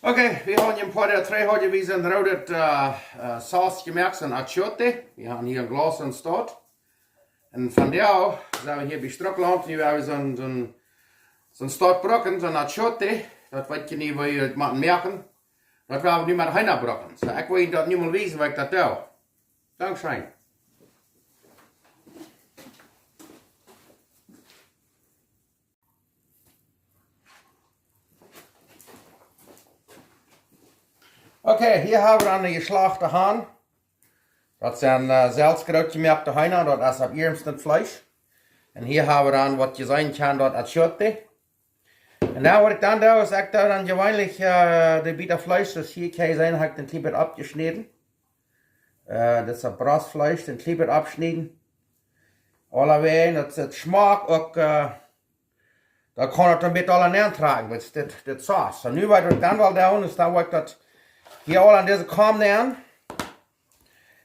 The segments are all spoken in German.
Okay, wir haben hier ein paar der drei heute wie sind rotet Sauce gemacht, so ein achiote. Wir haben hier ein Glas und dort. Und von der auch, sind wir hier bei Schtrucklaunt, hier haben wir so ein Startbrocken, so ein achiote. Das weiß ich nicht, wie ihr das merken. Das war nicht mehr Henna brocken. So, ich will das nicht mal wissen, was ich das tue. Dankeschön. Okay, hier haben wir einen geschlagten Hahn. Das ist ein selbstgerout gemachte Henna, das ist ab ärmsten Fleisch. Und hier haben wir dann, was ihr sehen kann, dort achiote. Und dann, was ich dann tue, ist, ich dann gewöhnlich die Bieter Fleisch, das hier kann sein, habe ich den Klippert abgeschnitten. Das ist ein Brustfleisch, den Klippert abschneiden. Allerweil, das schmeckt auch, da kann ich dann mit alle nähen tragen, das Sauce. Und nu, was ich dann will tun, ist, dann, was ich das hier all an deze kam neer.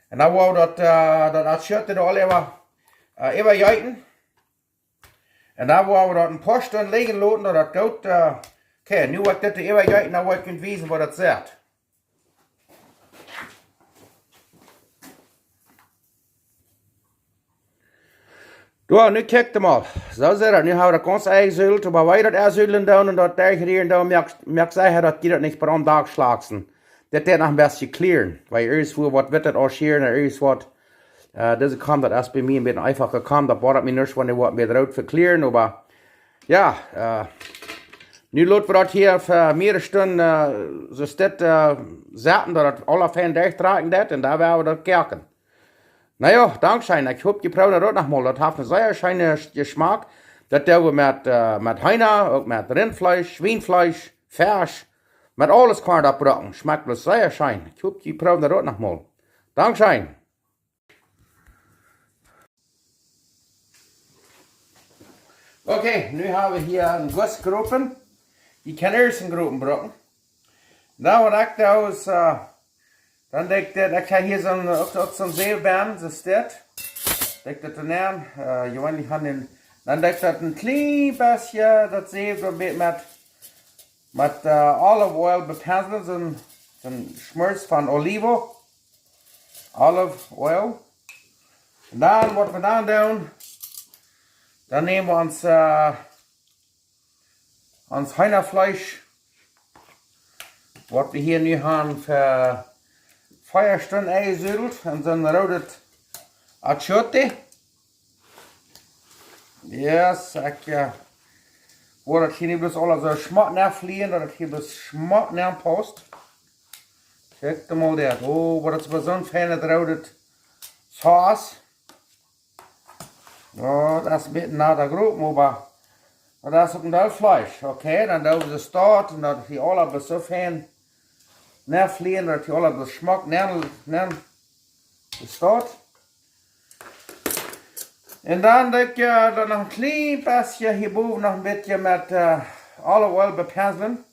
En dan wou dat achiote er al even juiten. En dan wou we dat een paar stunden liggen laten, dat het goed. Oké, nu wil ik dit even juiten, dan wil ik kunt wijzen wat het zegt. Doe, nu kijk je mal. Zo zit het. Nu hebben we dat ganz eingezult, maar wij dat erzullen doen en dat tegen hier en dan merk zeggen dat je dat niet per dag slaagsen. Dat nog een beetje clearen, weil irgendwo wat wird das ausscheren, irgendwas, diese kam das erst bei mir ein bisschen einfach gekommen, da war das mir nicht, wenn ich was mit Rot verklären, aber ja, nu lassen wir das hier für mehrere Stunden, so steht, setzen, dass alle Fans durchtragen das, und da werden wir das kerken. Naja, Dankeschön, ich hoffe, die brauchen das nochmal, das hat einen sehr schönen Geschmack, das tun wir mit Henna, auch mit Rindfleisch, Schweinfleisch, Fleisch, mit alles kann das braten. Schmeckt bloß sehr schön. Ich hoffe, die proben das auch noch mal. Dankeschön. Okay, nu haben wir hier eine Gussgruppen. Die kann erst in Gruppen braten. Da was ich da aus, dann denke ich, ich habe hier so ein Seelbeeren, das ist das. Denke ich das dann, gewöhnlich haben den, dann denke ich das ein klein bisschen, das Seelbeeren mit Olive Oil bepinseln, so ein Schmutz von Olive Oil. Und dann, was wir dann tun, dann nehmen wir uns Hühnerfleisch, was wir hier nu haben, für 4 Stunden eingesüdelt und so ein rotes achiote. Yes, wo das hier nicht bloß alle so Schmack nachfliehen, dass das hier bloß Schmack nachpasst. Check mal das. Oh, was das so ein feines rotes Sauce. Ja, das ist ein bisschen nach der Gruppe, aber das ist auch ein Fleisch. Okay, dann da wir es dort und dass die alle bloß so fein nachfliehen, dass die alle bloß Schmack dort. Und dann denke ich, dann noch ein klein bisschen hier oben noch ein bisschen mit Olive Oil bepinseln.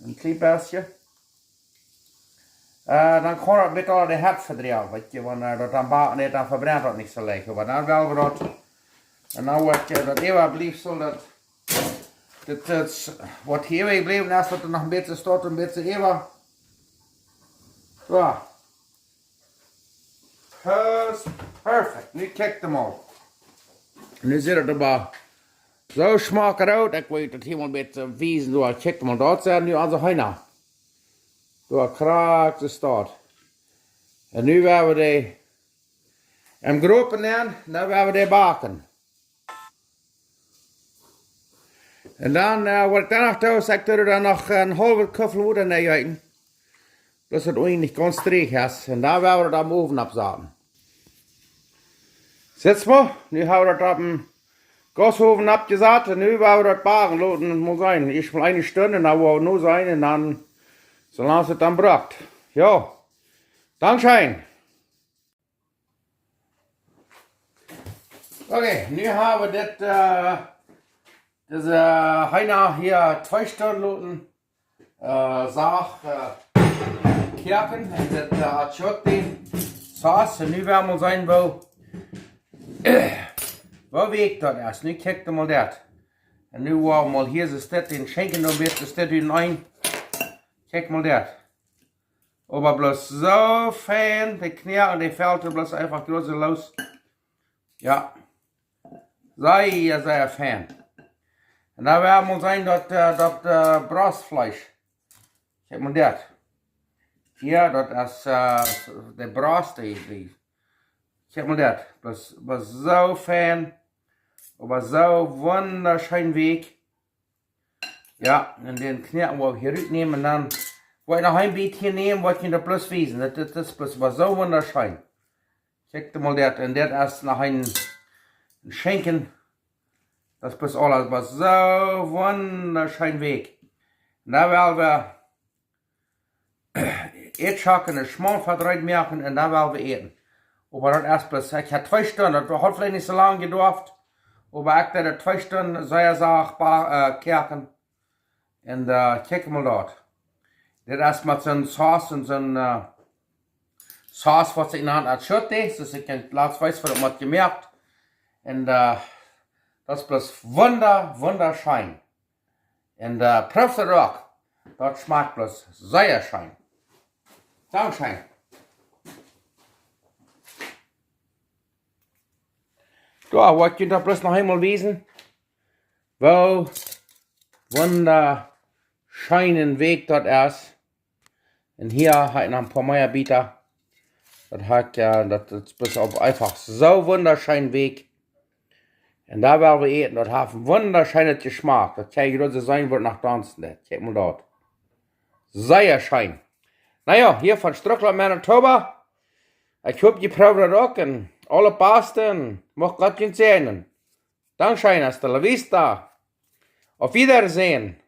Ein klein bisschen. Dann kann das mit all die Herd verdrehen, weißt du, wenn das am Backen nicht, dann verbrennt das nicht so leicht. Aber dann wollen wir das, und dann wird das ewig bleiben soll, das was hier ewig bleiben ist, dass noch ein bisschen steht, ein bisschen ewig. So. Perfect. Nu kijk mal. Nu zit het aber so schmackend uit. Ik weet dat hier een beetje wiesen. Du kijk mal, dort zijn nu onze Henna. Du kraakt de stad. En nu werden we die in groepen nemen. Dan werden we die baken. En dan, wat ik dan nog doe, zeg ik er dan nog een halve kuffel water neergeten. Dat het niet ganz dreig is. En dan werden we dat am oven abzaten. Jetzt mal, nu haben wir das auf dem Gasofen abgesagt und nu werden wir das backen lassen, muss sein. Ich mal eine Stunde, dann wo nur sein und dann, solange es dann braucht. Ja, Dankeschön. Okay, nu haben wir diese Henna hier 2 Stunden lassen, kerken, und das achiote Sauce, und nu werden wir sein, wo wiegt das erst? Nu kijk mal das. Und nu wollen wir mal hier, so steht den Schenken noch ein bisschen, steht den ein. Kijk mal das. Aber bloß so fein, die Knie und die Fälte bloß einfach los. Ja. Sehr, sehr fein. Und da werden wir sein, das Brustfleisch. Kijk mal das. Hier, das ist der Brust, kijk mal das. Was so fein, aber so wunderschön Weg. Ja, und den Knie wir hier rübernehmen und dann wollte ich noch ein Biet hier nehmen, wollte ich da bloß wiesen. Das war so wunderschön. Kijk mal das. Und das ist noch ein Schenken. Das ist alles, was so wunderschön Weg. Und da werden wir Etschaken und Schmarrn verdreht machen und dann werden wir eten. Aber das erst bloß, ich hatte 2 Stunden, das hat vielleicht nicht so lange gedauert. Aber ich hatte 2 Stunden, sehr kerken. Und kijk mal dort. Das ist mit so einem Sauce und so einem Sauce, was ich in der Hand achiote. Das ich lass weiß, was ich gemerkt. Und das ist bloß wunderschön. Und prüft das auch. Das schmeckt bloß sehr schön. Dankeschön. Da wollte ich da bloß noch einmal wiesen, wo wunderschönen Weg dort ist. Und hier habe ich noch ein paar Meierbieter. Das ist bloß einfach so wunderschönen Weg. Und da werden wir eten, das hat einen wunderschönen Geschmack. Das kann ich gerade sein, wird nach Danzen. Guck mal dort. Sehr schön. Naja, hier von Schtrucklaunt, Manitoba. Ich hoffe, ihr probt das auch und alle Pasten. Macht Gott sehen. Dankeschön, hasta la vista. Auf Wiedersehen.